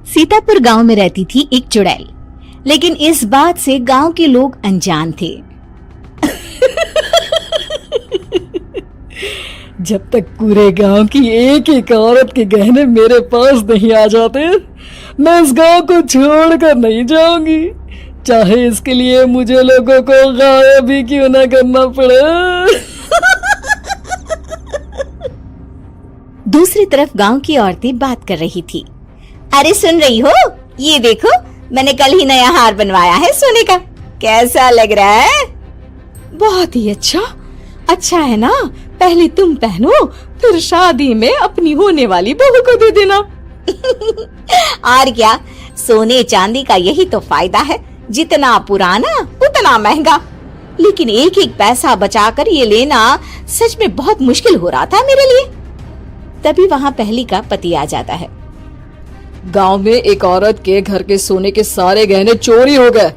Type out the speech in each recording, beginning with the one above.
सीतापुर गांव में रहती थी एक चुड़ैल, लेकिन इस बात से गांव के लोग अनजान थे। जब तक पूरे गांव की एक एक औरत के गहने मेरे पास नहीं आ जाते, मैं इस गांव को छोड़कर नहीं जाऊंगी, चाहे इसके लिए मुझे लोगों को गायब भी क्यों ना करना पड़े। दूसरी तरफ गांव की औरतें बात कर रही थी। अरे सुन रही हो, ये देखो मैंने कल ही नया हार बनवाया है सोने का, कैसा लग रहा है? बहुत ही अच्छा है ना, पहले तुम पहनो, फिर शादी में अपनी होने वाली बहू को दे देना। और क्या, सोने चांदी का यही तो फायदा है, जितना पुराना उतना महंगा। लेकिन एक एक पैसा बचाकर ये लेना सच में बहुत मुश्किल हो रहा था मेरे लिए। तभी वहाँ पहली का पति आ जाता है। गांव में एक औरत के घर के सोने के सारे गहने चोरी हो गए।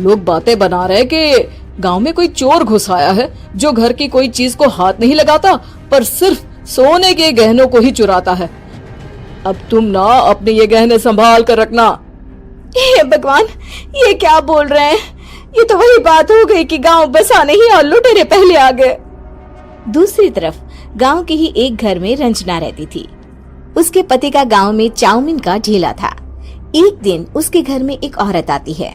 लोग बातें बना रहे कि गांव में कोई चोर घुस आया है जो घर की कोई चीज को हाथ नहीं लगाता, पर सिर्फ सोने के गहनों को ही चुराता है। अब तुम ना अपने ये गहने संभाल कर रखना। हे भगवान, ये क्या बोल रहे हैं? ये तो वही बात हो गई कि गांव बसा नहीं और लुटेरे पहले आ गए। दूसरी तरफ गांव के ही एक घर में रंजना रहती थी। उसके पति का गांव में चाउमीन का ठेला था। एक दिन उसके घर में एक औरत आती है।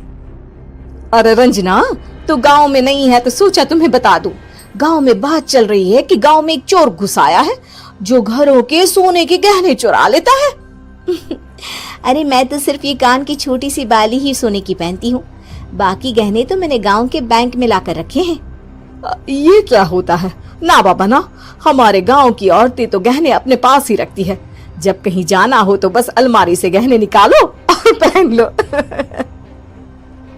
अरे रंजना, तू गांव में नहीं है तो सोचा तुम्हें बता दूं। गांव में बात चल रही है कि गांव में एक चोर घुस आया है जो घरों के सोने के गहने चुरा लेता है। अरे मैं तो सिर्फ ये कान की छोटी सी बाली ही सोने की पहनती हूँ, बाकी गहने तो मैंने गांव के बैंक में लाकर रखे हैं। ये क्या होता है? ना बाबा ना, हमारे गांव की औरतें तो गहने अपने पास ही रखती है। जब कहीं जाना हो तो बस अलमारी से गहने निकालो और पहन लो।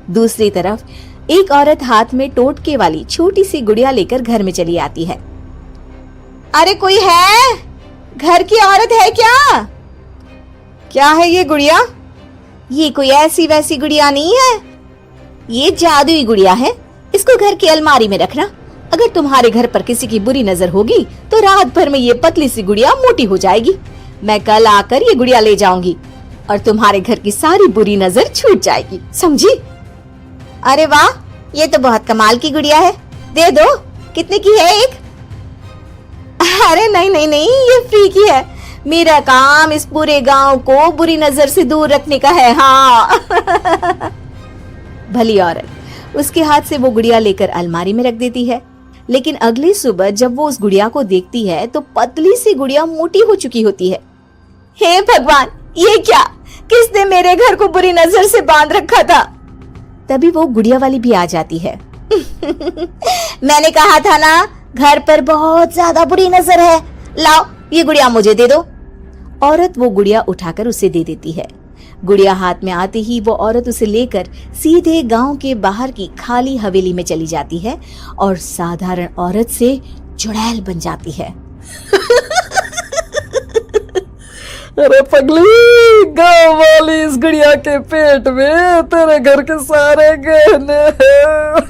दूसरी तरफ एक औरत हाथ में टोटके वाली छोटी सी गुड़िया लेकर घर में चली आती है। अरे कोई है? घर की औरत है क्या? क्या है ये गुड़िया? ये कोई ऐसी वैसी गुड़िया नहीं है, ये जादुई गुड़िया है। इसको घर की अलमारी में रखना, अगर तुम्हारे घर पर किसी की बुरी नजर होगी तो रात भर में ये पतली सी गुड़िया मोटी हो जाएगी। मैं कल आकर ये गुड़िया ले जाऊंगी और तुम्हारे घर की सारी बुरी नजर छूट जाएगी, समझी? अरे वाह, ये तो बहुत कमाल की गुड़िया है, दे दो। कितने की है एक? अरे नहीं नहीं नहीं, ये फ्री की है। मेरा काम इस पूरे गांव को बुरी नजर से दूर रखने का है। हाँ। भली औरत उसके हाथ से वो गुड़िया लेकर अलमारी में रख देती है। लेकिन अगली सुबह जब वो उस गुड़िया को देखती है तो पतली सी गुड़िया मोटी हो चुकी होती है। हे भगवान, ये क्या? किसने मेरे घर को बुरी नजर से बांध रखा था? तभी वो गुड़िया वाली भी आ जाती है। मैंने कहा था ना, घर पर बहुत ज्यादा बुरी नजर है, लाओ ये गुड़िया मुझे दे दो। औरत वो गुड़िया उठाकर उसे दे देती है। गुड़िया हाथ में आते ही वो औरत उसे लेकर सीधे गांव के बाहर की खाली हवेली में चली जाती है और साधारण औरत से चुड़ैल बन जाती है। अरे पगली, गांव वाली इस गुड़िया के पेट में तेरे घर के सारे गहने हैं।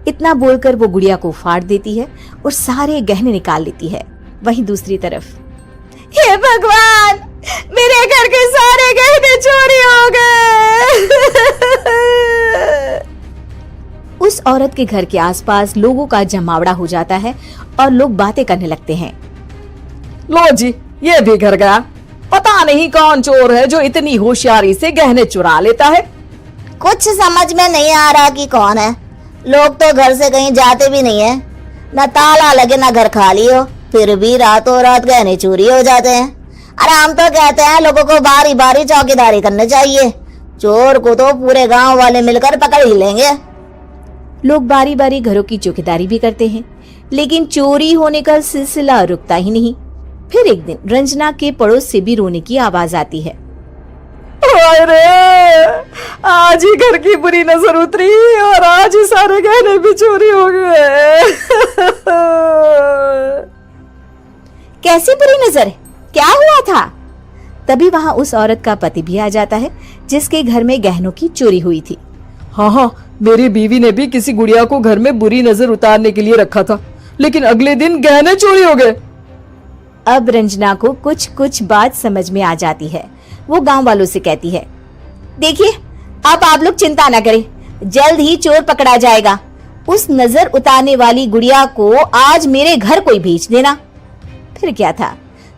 इतना बोलकर वो गुड़िया को फाड़ देती है और सारे गहने निकाल लेती है। वहीं दूसरी तरफ, हे भगवान, मेरे घर के सारे गहने चोरी हो गए। उस औरत के घर के आसपास लोगों का जमावड़ा हो जाता है और लोग बातें करने लगते हैं। लो जी, ये भी घर गया। पता नहीं कौन चोर है जो इतनी होशियारी से गहने चुरा लेता है। कुछ समझ में नहीं आ रहा कि कौन है। लोग तो घर से कहीं जाते भी नहीं है, न ताला लगे न घर खाली हो, फिर भी रातों रात गहने चोरी हो जाते हैं। अरे हम तो कहते हैं लोगों को बारी बारी चौकीदारी करनी चाहिए, चोर को तो पूरे गांव वाले मिलकर पकड़ ही लेंगे। लोग बारी बारी घरों की चौकीदारी भी करते हैं, लेकिन चोरी होने का सिलसिला रुकता ही नहीं। फिर एक दिन रंजना के पड़ोस से भी रोने की आवाज आती है। अरे आज ही घर की बुरी नजर उतरी और आज ही सारे गहने भी चोरी हो गए। कैसी बुरी नजर? क्या हुआ था? तभी वहां उस औरत का पति भी आ जाता है जिसके घर में गहनों की चोरी हुई थी। हाँ, मेरी बीवी ने भी किसी गुड़िया को घर में बुरी नजर उतारने के लिए रखा था, लेकिन अगले दिन गहने चोरी हो गए। अब रंजना को कुछ कुछ बात समझ में आ जाती है। वो गांव वालों से कहती है, देखिए अब आप लोग चिंता ना करें, जल्द ही चोर पकड़ा जाएगा। उस नजर उतारने वाली गुड़िया को आज मेरे घर कोई भेज देना। फिर क्या था,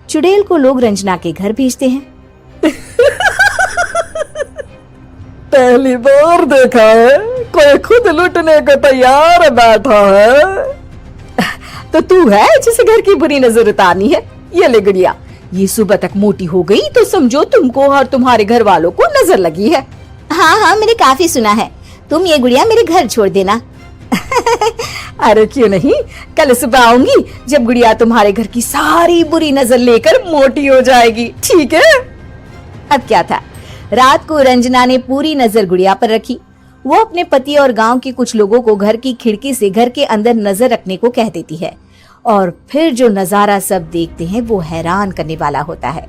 चुड़ैल को लोग रंजना के घर भेजते हैं। पहली बार देखा है कोई खुद लुटने को तैयार बैठा है। तो तू है जिसे घर की बुरी नजर उतारनी है? ये ले गुड़िया, ये सुबह तक मोटी हो गई तो समझो तुमको और तुम्हारे घर वालों को नजर लगी है। हाँ हाँ, मैंने काफी सुना है। तुम ये गुड़िया मेरे घर छोड़ देना। अरे क्यों नहीं, कल सुबह आऊंगी जब गुड़िया तुम्हारे घर की सारी बुरी नजर लेकर मोटी हो जाएगी, ठीक है? अब क्या था, रात को रंजना ने पूरी नजर गुड़िया पर रखी। वो अपने पति और गांव के कुछ लोगों को घर की खिड़की से घर के अंदर नजर रखने को कह देती है और फिर जो नजारा सब देखते हैं वो हैरान करने वाला होता है।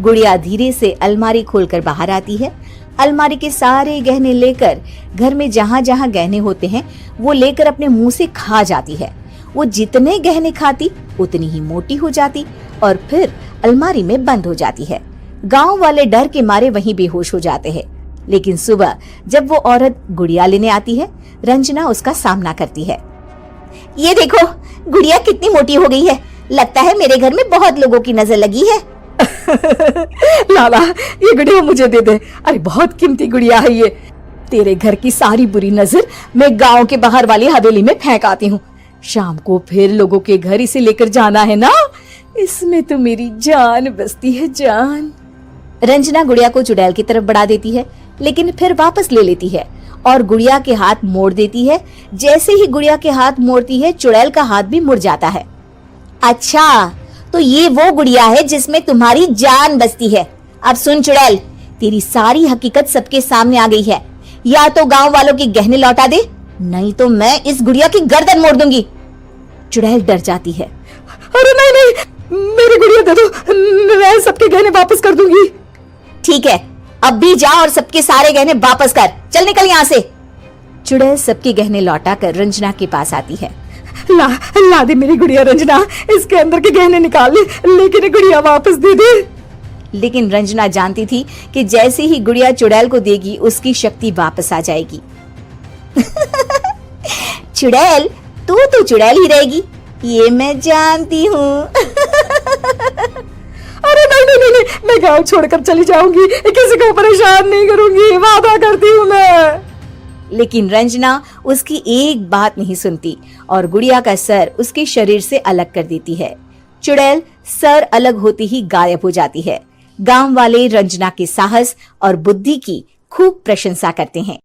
गुड़िया धीरे से अलमारी खोलकर बाहर आती है। अलमारी के सारे गहने लेकर घर में जहां जहां गहने होते हैं वो लेकर अपने मुंह से खा जाती है। वो जितने गहने खाती उतनी ही मोटी हो जाती और फिर अलमारी में बंद हो जाती है। गांव वाले डर के मारे वहीं बेहोश हो जाते हैं। लेकिन सुबह जब वो औरत गुड़िया लेने आती है, रंजना उसका सामना करती है। ये देखो गुड़िया कितनी मोटी हो गई है, लगता है मेरे घर में बहुत लोगों की नजर लगी है। लाला ये गुड़िया मुझे दे दे, अरे बहुत कीमती गुड़िया है ये। तेरे घर की सारी बुरी नजर मैं गांव के बाहर वाली हवेली में फेंक आती हूँ। शाम को फिर लोगों के घर इसे लेकर जाना है ना, इसमें तो मेरी जान बसती है, जान। रंजना गुड़िया को चुड़ैल की तरफ बढ़ा देती है, लेकिन फिर वापस ले लेती है और गुड़िया के हाथ मोड़ देती है। जैसे ही गुड़िया के हाथ मोड़ती है, चुड़ैल का हाथ भी मुड़ जाता है। अच्छा, तो ये वो गुड़िया है जिसमें तुम्हारी जान बसती है। अब सुन चुड़ैल, तेरी सारी हकीकत सबके सामने आ गई है। या तो गांव वालों के गहने लौटा दे, नहीं तो मैं इस गुड़िया की गर्दन मोड़ दूंगी। चुड़ैल डर जाती है। अरे नहीं नहीं, मेरी गुड़िया दे दो, मैं सबके गहने वापस कर दूंगी। ठीक है, अब भी जा और सबके सारे गहने वापस कर। चल निकल यहाँ से। चुड़ैल सबके गहने लौटा कर रंजना के पास आती है। ला दे मेरी गुड़िया रंजना, इसके अंदर के गहने निकाल ले, लेकिन गुड़िया वापस दे दे। लेकिन रंजना जानती थी कि जैसे ही गुड़िया चुड़ैल को देगी उसकी शक्ति वापस आ जाएगी। चुड़ैल, तू तो चुड़ैल ही रहेगी, ये मैं जानती हूँ। अरे नहीं नहीं नहीं, मैं गांव छोड़कर चली जाऊंगी, किसी को परेशान नहीं करूंगी, वादा करती हूँ मैं। लेकिन रंजना उसकी एक बात नहीं सुनती और गुड़िया का सर उसके शरीर से अलग कर देती है। चुड़ैल सर अलग होती ही गायब हो जाती है। गांव वाले रंजना के साहस और बुद्धि की खूब प्रशंसा करते हैं।